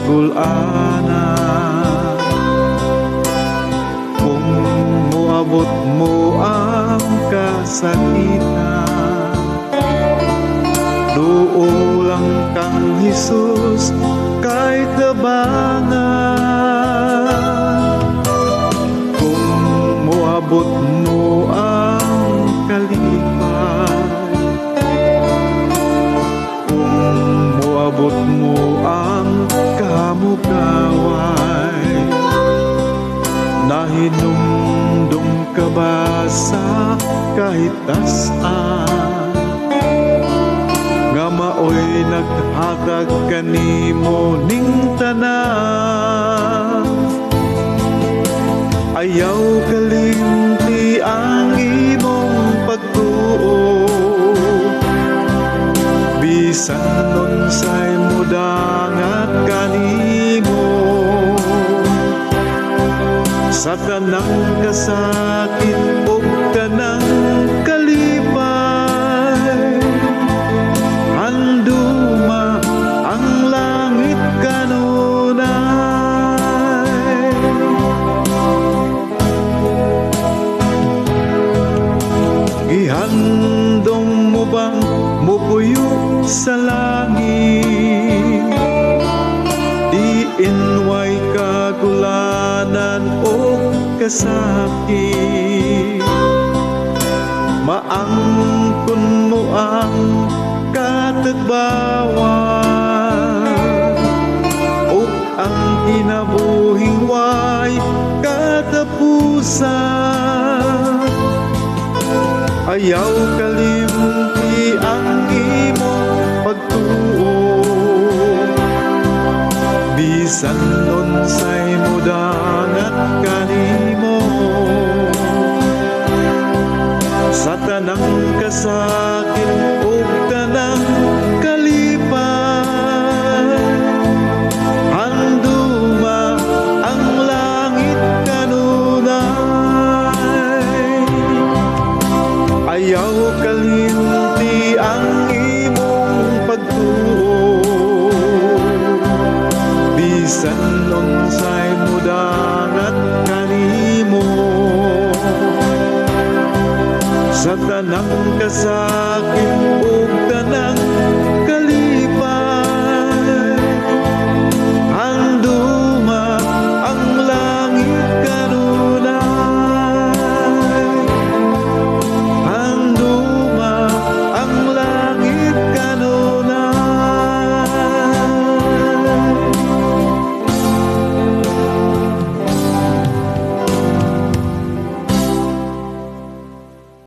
kagulanan. Kung moabot mo ang kasakitan, duo lang kang Jesus kay tabangan. Kung moabot mo ang kalipay, kung moabot mo ang kamugaway, nahinumdum ka ba sa kahit tasan, nga maoy naghatag kanimo ning tanan. Ayaw kalimti ang imong pagtuo, bisan unsay mudangat kanimo. Sa tanang kasakit ug tanang kalipay, handuma ang langit kanunay. Ihandom mo bang mupuyo sa langit, diinway kagulanan o kasakit? Maangkon mo ang katagbawan o ang kinabuhing way katapusan. Ayaw kalimti ang imong pagtuo, bisan unsay mudangat kanimo. Sa tanang kasakit ug tanang kalipay, handuma ang langit kanunay. Ayaw kalimti ang imong pagtuo, bisan unsay mudangat kanimo. Sa tanang kasakit